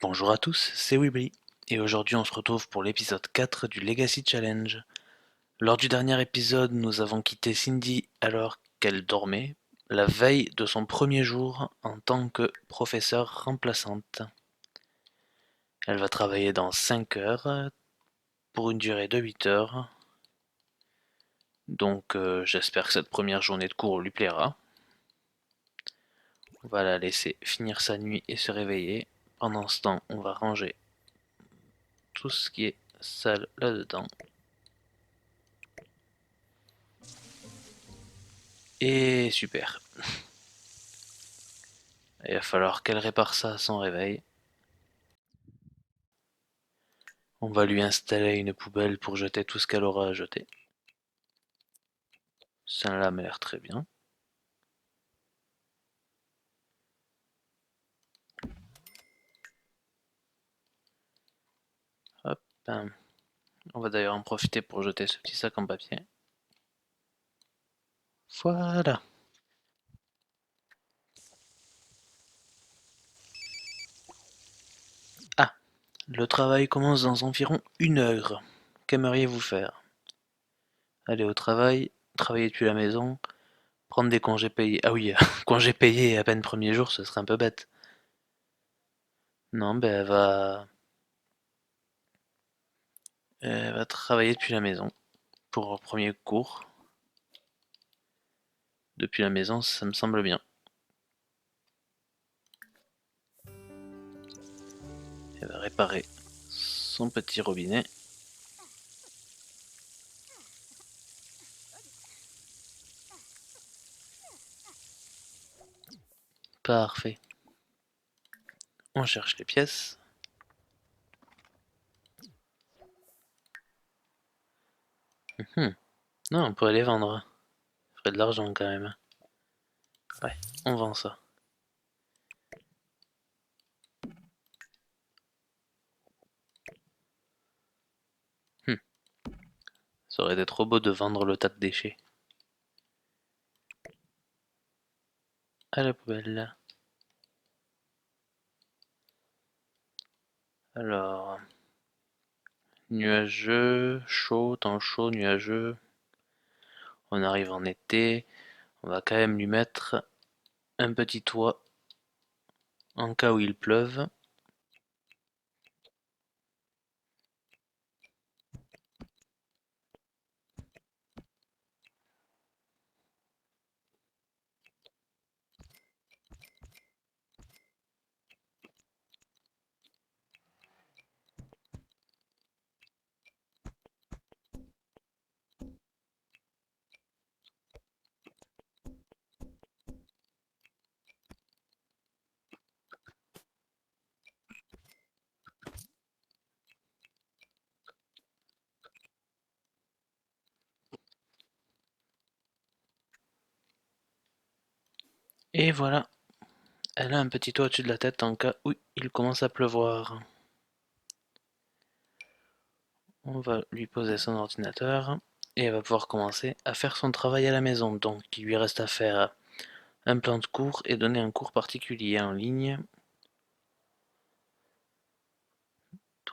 Bonjour à tous, c'est Weebly, et aujourd'hui on se retrouve pour l'épisode 4 du Legacy Challenge. Lors du dernier épisode, nous avons quitté Cindy alors qu'elle dormait, la veille de son premier jour en tant que professeure remplaçante. Elle va travailler dans 5 heures pour une durée de 8 heures, donc j'espère que cette première journée de cours lui plaira. On va la laisser finir sa nuit et se réveiller. Pendant ce temps, on va ranger tout ce qui est sale là-dedans. Et super. Il va falloir qu'elle répare ça à son réveil. On va lui installer une poubelle pour jeter tout ce qu'elle aura à jeter. Celle-là m'a l'air très bien. Hop. On va d'ailleurs en profiter pour jeter ce petit sac en papier. Voilà. Ah, le travail commence dans environ 1 heure. Qu'aimeriez-vous faire? Aller au travail, travailler depuis la maison, prendre des congés payés. Ah oui, congés payés à peine premier jour, ce serait un peu bête. Non, ben elle va travailler depuis la maison pour le premier cours. Depuis la maison, ça me semble bien. Elle va réparer son petit robinet. Parfait. On cherche les pièces. Non, on pourrait les vendre. Ça ferait de l'argent quand même. Ouais, on vend ça. Hmm. Ça aurait été trop beau de vendre le tas de déchets. À la poubelle. Alors, nuageux, chaud, temps chaud, nuageux. On arrive en été. On va quand même lui mettre un petit toit en cas où il pleuve. Et voilà, elle a un petit toit au-dessus de la tête en cas où il commence à pleuvoir. On va lui poser son ordinateur et elle va pouvoir commencer à faire son travail à la maison. Donc il lui reste à faire un plan de cours et donner un cours particulier en ligne.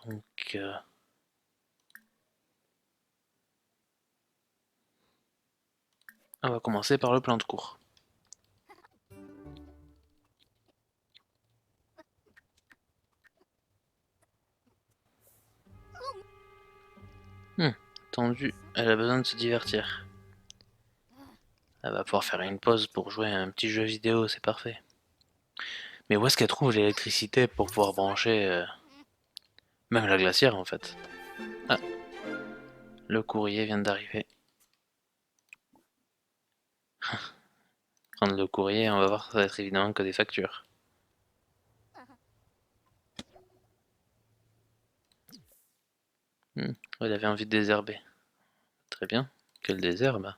Donc on va commencer par le plan de cours. Tendu, elle a besoin de se divertir. Elle va pouvoir faire une pause pour jouer à un petit jeu vidéo, c'est parfait. Mais où est-ce qu'elle trouve l'électricité pour pouvoir brancher même la glacière en fait? Ah, le courrier vient d'arriver. Prendre le courrier, on va voir, ça va être évidemment que des factures. Elle avait envie de désherber. Très bien. Quel désherbe?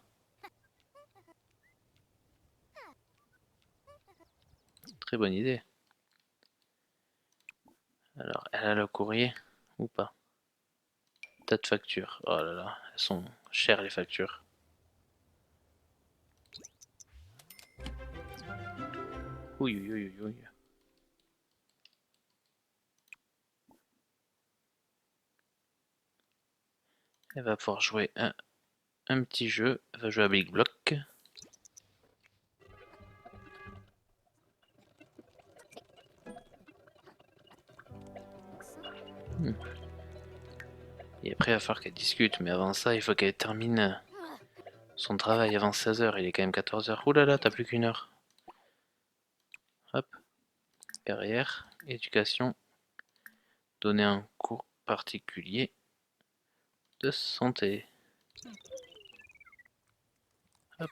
Très bonne idée. Alors, elle a le courrier ou pas? Tas de factures. Oh là là, elles sont chères les factures. Oui, oui, oui, oui. Elle va pouvoir jouer un petit jeu. Elle va jouer à Big Block. Et après, il va falloir qu'elle discute. Mais avant ça, il faut qu'elle termine son travail avant 16h. Il est quand même 14h. Ouh là là, t'as plus qu'une heure. Hop. Carrière. Éducation. Donner un cours particulier de santé. Hop.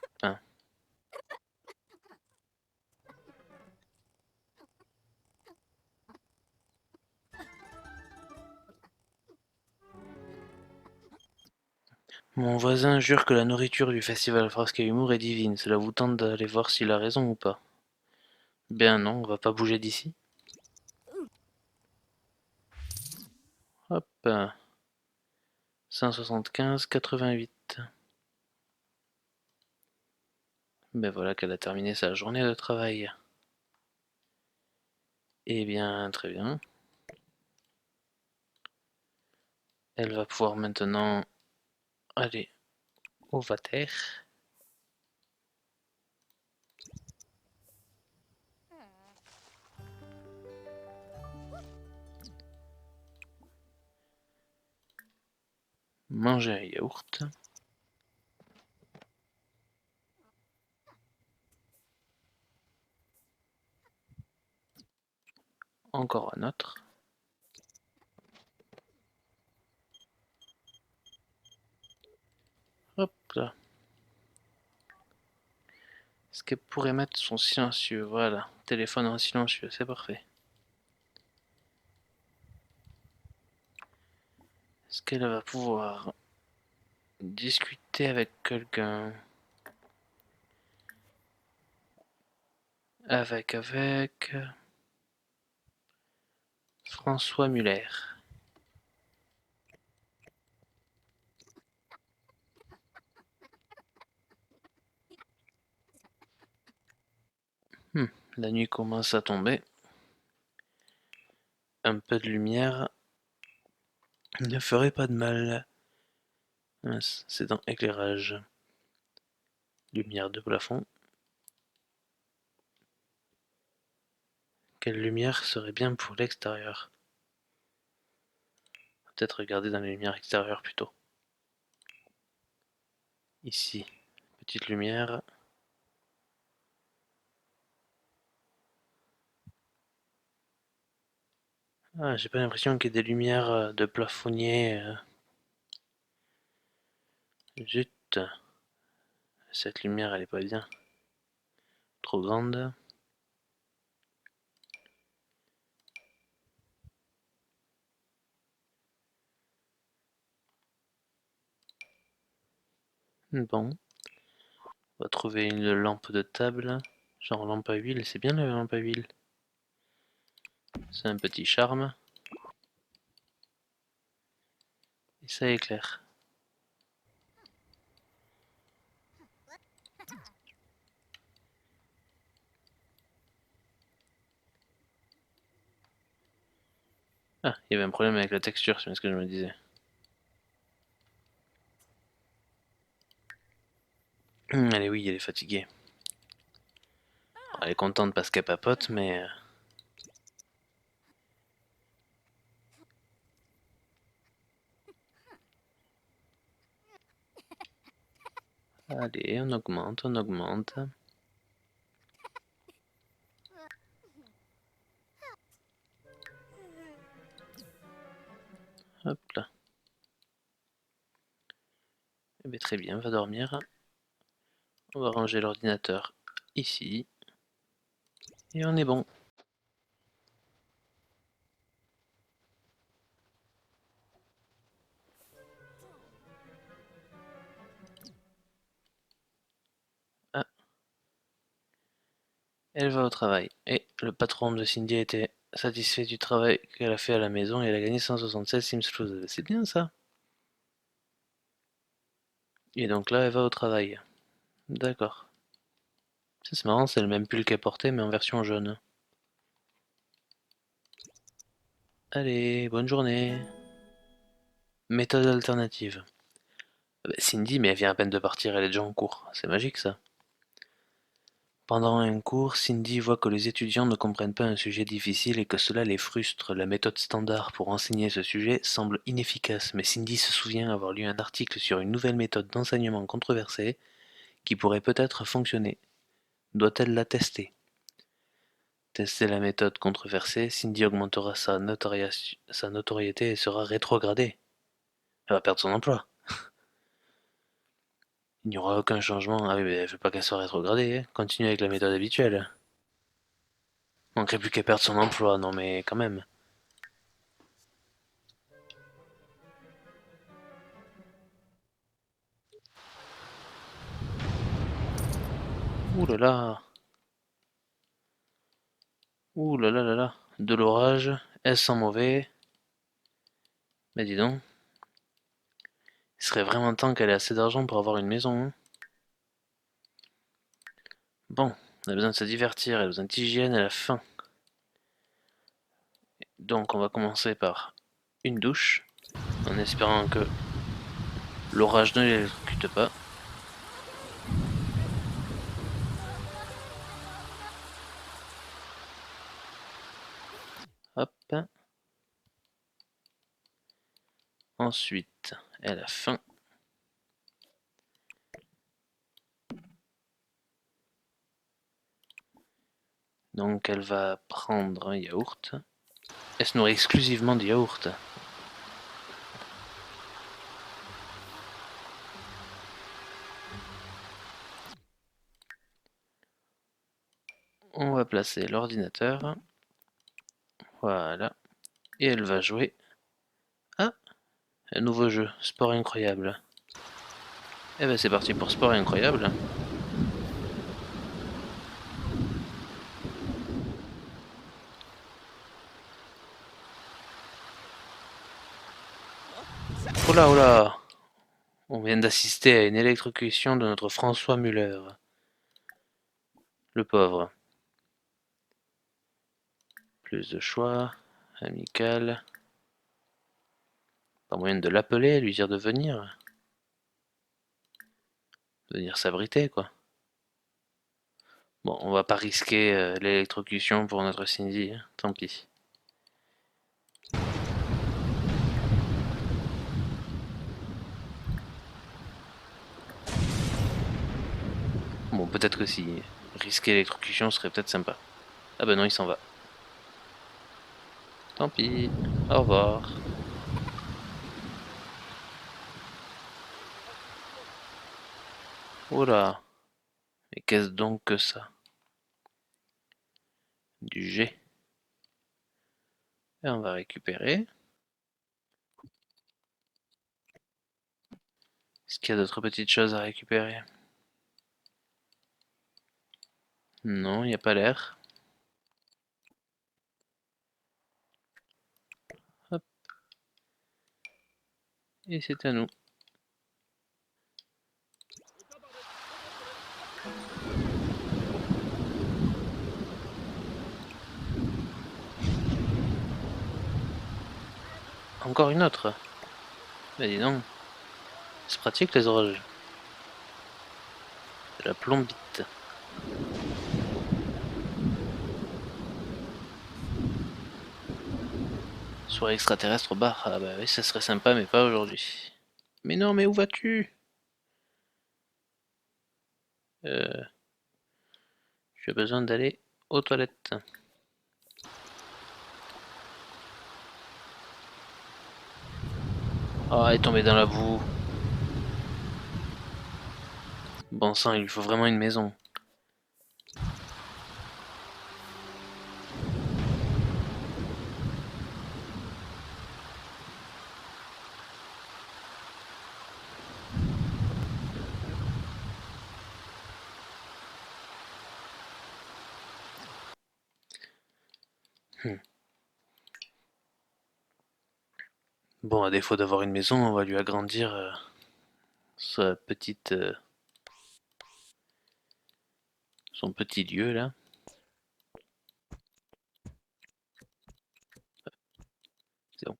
Mon voisin jure que la nourriture du festival Frasque et Humour est divine. Cela vous tente d'aller voir s'il a raison ou pas? Ben non, on va pas bouger d'ici. Hop. 175, 88. Ben voilà qu'elle a terminé sa journée de travail. Eh bien, très bien. Elle va pouvoir maintenant aller au water. Manger un yaourt. Encore un autre. Hop là. Est-ce qu'elle pourrait mettre son silencieux? Voilà. Téléphone en silencieux, c'est parfait. Est-ce qu'elle va pouvoir discuter avec quelqu'un? Avec François Muller. La nuit commence à tomber. Un peu de lumière ne ferait pas de mal. Mince, c'est dans éclairage. Lumière de plafond. Quelle lumière serait bien pour l'extérieur? Peut-être regarder dans les lumières extérieures plutôt. Ici, petite lumière. Ah, j'ai pas l'impression qu'il y ait des lumières de plafonnier. Zut, cette lumière elle est pas bien. Trop grande. Bon, on va trouver une lampe de table. Genre lampe à huile, c'est bien la lampe à huile. C'est un petit charme. Et ça éclaire. Ah, il y avait un problème avec la texture, c'est bien ce que je me disais. Allez, oui, elle est fatiguée. Elle est contente parce qu'elle papote, mais... Allez, on augmente, on augmente. Hop là. Eh bien, très bien, on va dormir. On va ranger l'ordinateur ici. Et on est bon. Ah, elle va au travail. Et le patron de Cindy était satisfait du travail qu'elle a fait à la maison et elle a gagné 176 Sims. C'est bien ça. Et donc là, elle va au travail. D'accord. C'est marrant, c'est le même pull qu'elle portait, mais en version jaune. Allez, bonne journée. Méthode alternative. Bah, Cindy, mais elle vient à peine de partir, elle est déjà en cours. C'est magique ça. Pendant un cours, Cindy voit que les étudiants ne comprennent pas un sujet difficile et que cela les frustre. La méthode standard pour enseigner ce sujet semble inefficace, mais Cindy se souvient avoir lu un article sur une nouvelle méthode d'enseignement controversée qui pourrait peut-être fonctionner. Doit-elle la tester? Tester la méthode controversée, Cindy augmentera sa notoriété et sera rétrogradée. Elle va perdre son emploi. Il n'y aura aucun changement. Ah oui, mais elle veut pas qu'elle soit rétrogradée, hein. Continue avec la méthode habituelle. Manquerait plus qu'elle perde son emploi, non mais quand même. Ouh là là. Ouh là là là là. De l'orage. Est-ce sans mauvais? Mais dis donc. Il serait vraiment temps qu'elle ait assez d'argent pour avoir une maison, hein. Bon, elle a besoin de se divertir, elle a besoin d'hygiène, elle a faim. Donc on va commencer par une douche, en espérant que l'orage ne l'électrocute pas. Hop. Ensuite, elle a faim. Donc elle va prendre un yaourt. Elle se nourrit exclusivement de yaourt. On va placer l'ordinateur. Voilà. Et elle va jouer. Ah, un nouveau jeu, Sport Incroyable. Eh ben c'est parti pour Sport Incroyable. Oh là, oh là! On vient d'assister à une électrocution de notre François Muller. Le pauvre. Plus de choix. Amical. Pas moyen de l'appeler, lui dire de venir. De venir s'abriter, quoi. Bon, on va pas risquer l'électrocution pour notre Cindy, hein. Tant pis. Bon, peut-être que si risquer l'électrocution serait peut-être sympa. Ah bah non, il s'en va. Tant pis. Au revoir. Oh là. Mais qu'est-ce donc que ça? Du G. Et on va récupérer. Est-ce qu'il y a d'autres petites choses à récupérer? Non, il n'y a pas l'air. Hop, et c'est à nous. Encore une autre. Bah dis donc, c'est pratique les orages. De la plombite. Soirée extraterrestre au bar. Ah bah oui, ça serait sympa, mais pas aujourd'hui. Mais non, mais où vas-tu? euh, Tu as besoin d'aller aux toilettes. Ah, elle est tombée dans la boue. Bon sang, il lui faut vraiment une maison. Hmm. Bon, à défaut d'avoir une maison, on va lui agrandir sa petite, son petit lieu là. C'est bon.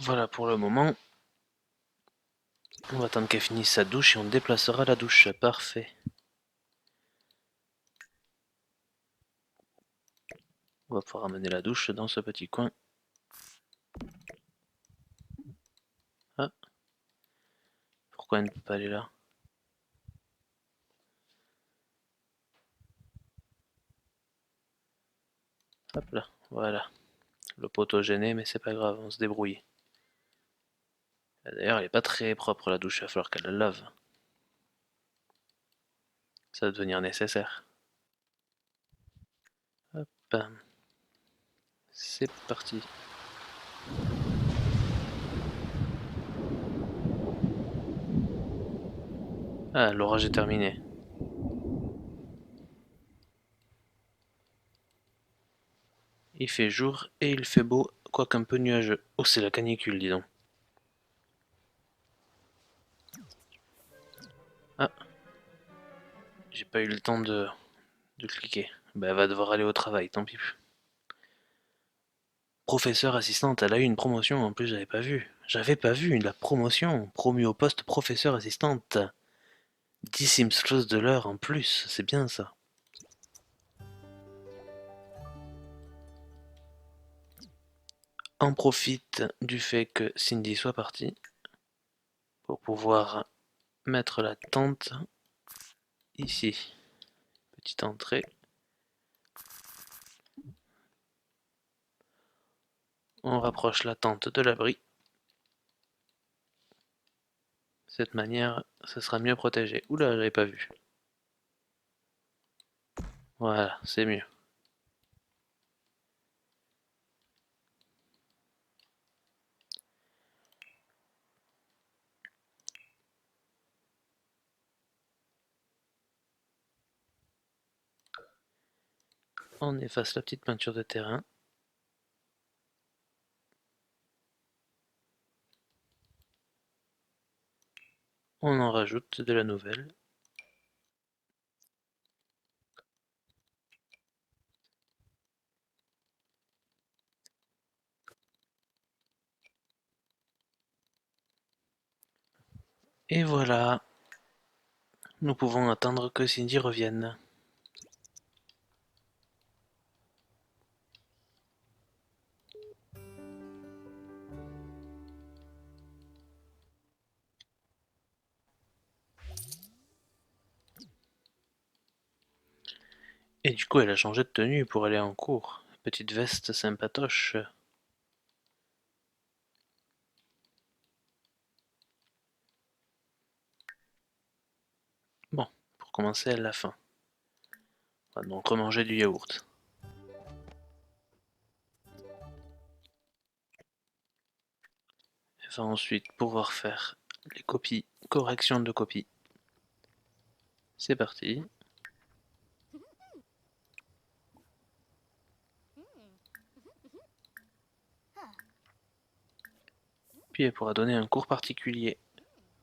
Voilà pour le moment. On va attendre qu'elle finisse sa douche et on déplacera la douche. Parfait. On va pouvoir amener la douche dans ce petit coin. Ah, pourquoi elle ne peut pas aller là? Hop là, voilà. Le poteau gêné, mais c'est pas grave, on se débrouille. D'ailleurs, elle est pas très propre la douche, il va falloir qu'elle la lave. Ça va devenir nécessaire. Hop, c'est parti. Ah, l'orage est terminé. Il fait jour et il fait beau, quoique un peu nuageux. Oh, c'est la canicule, dis donc. Ah, j'ai pas eu le temps de cliquer. Bah, elle va devoir aller au travail, tant pis. Professeur assistante, elle a eu une promotion, en plus j'avais pas vu. J'avais pas vu la promotion, promue au poste professeur assistante. 10 chose de l'heure en plus, c'est bien ça. On profite du fait que Cindy soit partie pour pouvoir mettre la tente ici. Petite entrée. On rapproche la tente de l'abri. De cette manière, ça sera mieux protégé. Oula, j'avais pas vu. Voilà, c'est mieux. On efface la petite peinture de terrain. On en rajoute de la nouvelle. Et voilà, nous pouvons attendre que Cindy revienne. Et du coup, elle a changé de tenue pour aller en cours. Petite veste sympatoche. Bon, pour commencer, elle a faim. On va donc remanger du yaourt. Elle va ensuite pouvoir faire les copies, correction de copies. C'est parti. Puis elle pourra donner un cours particulier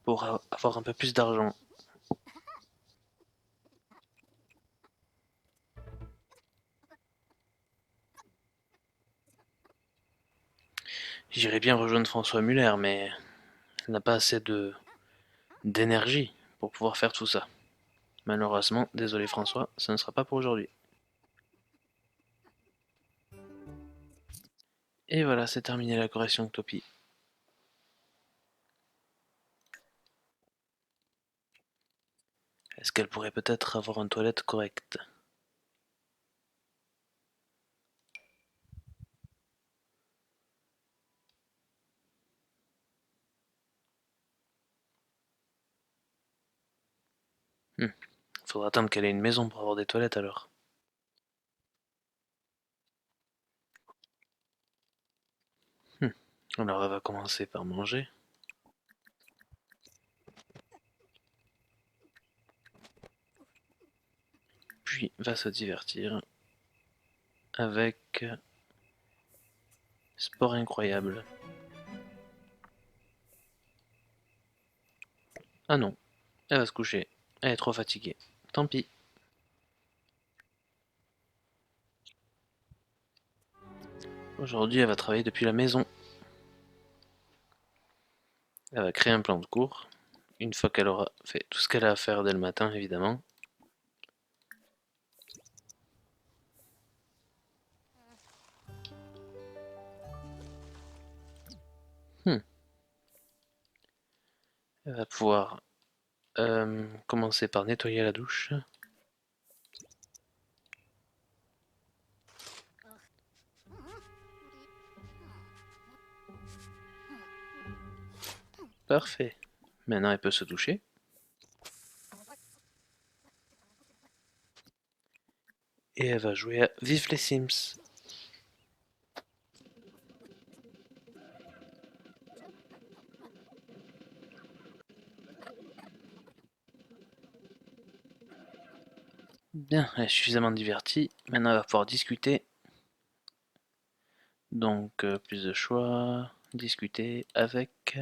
pour avoir un peu plus d'argent. J'irais bien rejoindre François Muller, mais elle n'a pas assez d'énergie pour pouvoir faire tout ça. Malheureusement, désolé François, ce ne sera pas pour aujourd'hui. Et voilà, c'est terminé la correction de copie. Est-ce qu'elle pourrait peut-être avoir une toilette correcte? Faudra attendre qu'elle ait une maison pour avoir des toilettes alors. Hmm. Alors elle va commencer par manger, puis va se divertir avec Sport Incroyable. Ah non, elle va se coucher. Elle est trop fatiguée. Tant pis. Aujourd'hui, elle va travailler depuis la maison. Elle va créer un plan de cours. Une fois qu'elle aura fait tout ce qu'elle a à faire dès le matin, évidemment. Elle va pouvoir commencer par nettoyer la douche. Parfait. Maintenant, elle peut se doucher. Et elle va jouer à Vive les Sims. Bien, elle est suffisamment divertie. Maintenant, elle va pouvoir discuter. Donc, plus de choix. Discuter avec.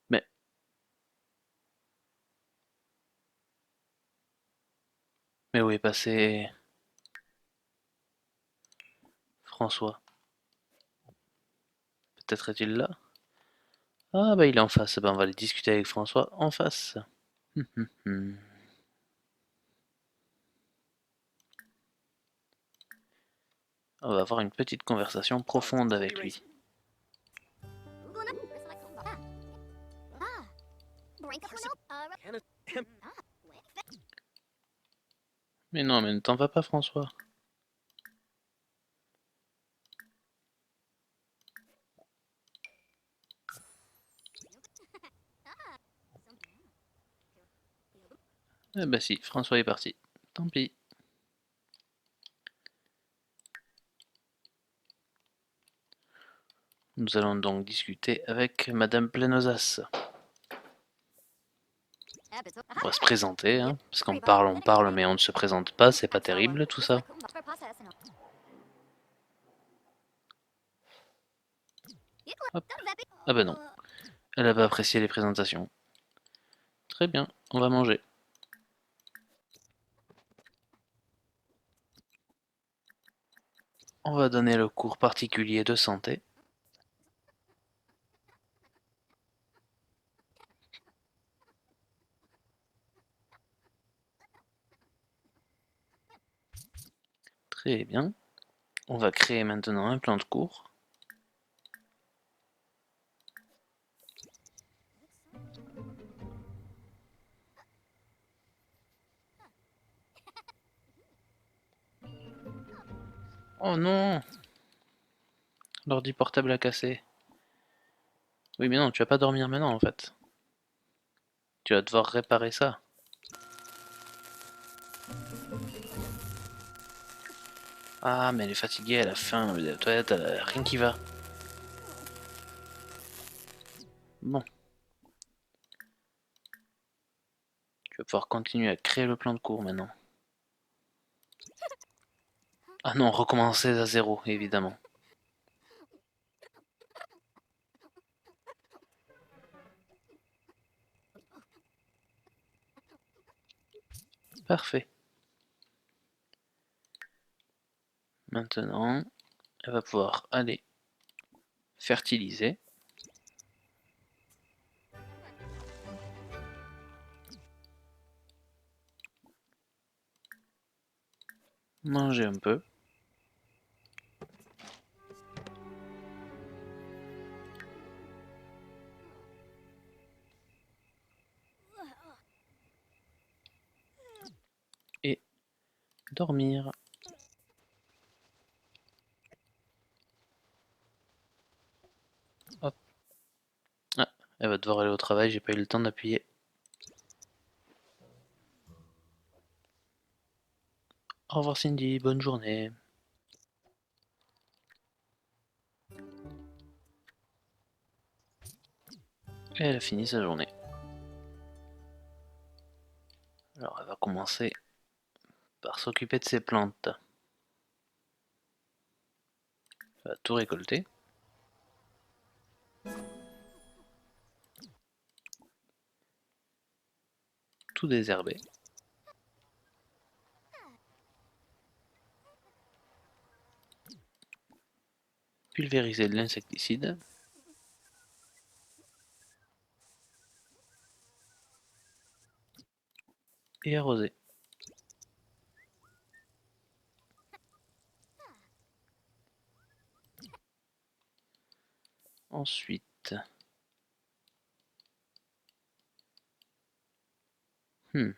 Mais, mais où est passé François? Peut-être est-il là? Ah bah il est en face, bah on va aller discuter avec François en face. On va avoir une petite conversation profonde avec lui. Mais non, mais ne t'en va pas François. Eh bah si, François est parti. Tant pis. Nous allons donc discuter avec Madame Plenosas. On va se présenter, hein, parce qu'on parle, mais on ne se présente pas, c'est pas terrible tout ça. Hop. Ah bah non, elle a pas apprécié les présentations. Très bien, on va manger. On va donner le cours particulier de santé. Très bien. On va créer maintenant un plan de cours. Oh non! L'ordi portable a cassé. Oui mais non, tu vas pas dormir maintenant en fait. Tu vas devoir réparer ça. Ah mais elle est fatiguée, elle a faim, elle est à la toilette, elle a rien qui va. Bon, tu vas pouvoir continuer à créer le plan de cours maintenant. Ah non, recommencer à zéro, évidemment. Parfait. Maintenant, elle va pouvoir aller fertiliser. Manger un peu. Et dormir. Hop. Ah, elle va devoir aller au travail, j'ai pas eu le temps d'appuyer. Au revoir Cindy, bonne journée. Et elle a fini sa journée. Alors elle va commencer par s'occuper de ses plantes. Elle va tout récolter. Tout désherber. pulvériser de l'insecticide. Et arroser. Ensuite, elle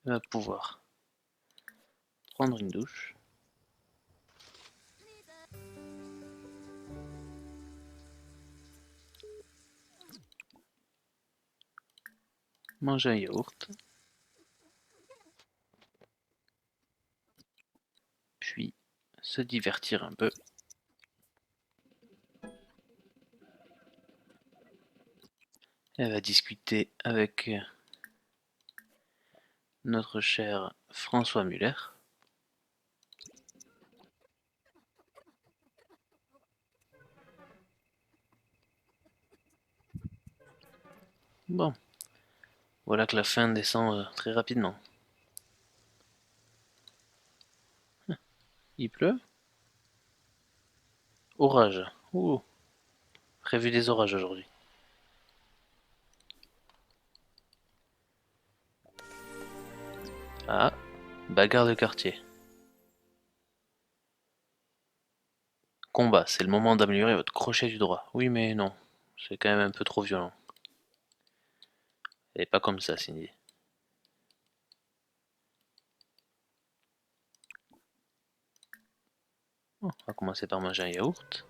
va pouvoir prendre une douche. Manger un yaourt. Puis se divertir un peu. Elle va discuter avec notre cher François Muller. Bon, voilà que la fin descend très rapidement. Il pleut? Orage. Ouh, prévu des orages aujourd'hui. Ah, bagarre de quartier. Combat, c'est le moment d'améliorer votre crochet du droit. Oui, mais non, c'est quand même un peu trop violent. Et pas comme ça, Cindy. Oh, on va commencer par manger un yaourt.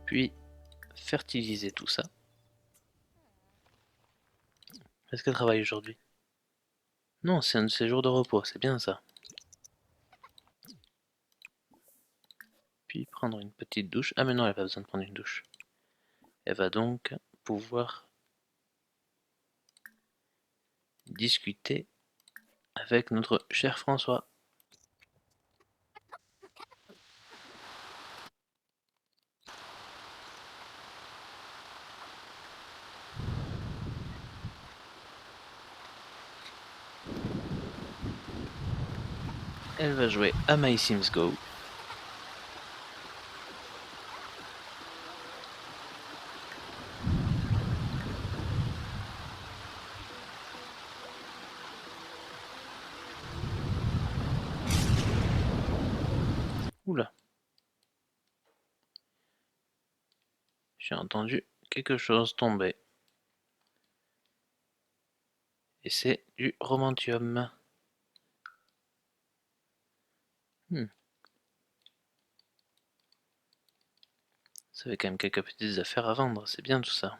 Puis, fertiliser tout ça. Est-ce qu'elle travaille aujourd'hui? Non, c'est un de ses jours de repos, c'est bien ça. Puis prendre une petite douche. Ah mais non, elle n'a pas besoin de prendre une douche. Elle va donc pouvoir discuter avec notre cher François. Elle va jouer à My Sims Go. Oula, j'ai entendu quelque chose tomber. Et c'est du romantium. Ça fait quand même quelques petites affaires à vendre, c'est bien tout ça.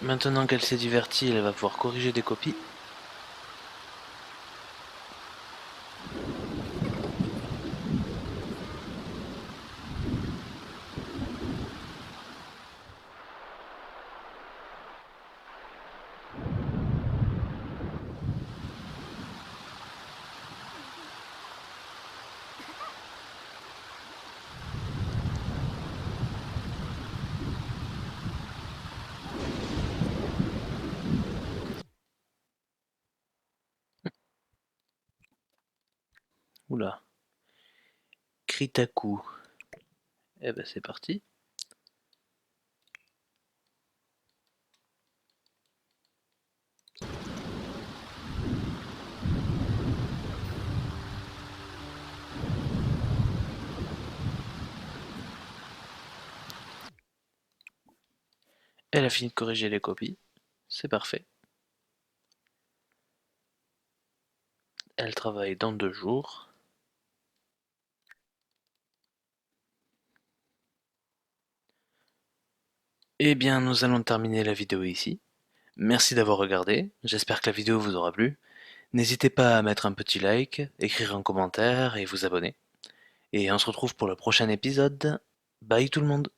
Maintenant qu'elle s'est divertie, elle va pouvoir corriger des copies. Oula. Kritaku. Eh ben c'est parti. Elle a fini de corriger les copies. C'est parfait. Elle travaille dans 2 jours. Eh bien, nous allons terminer la vidéo ici. Merci d'avoir regardé, j'espère que la vidéo vous aura plu. N'hésitez pas à mettre un petit like, écrire un commentaire et vous abonner. Et on se retrouve pour le prochain épisode. Bye tout le monde!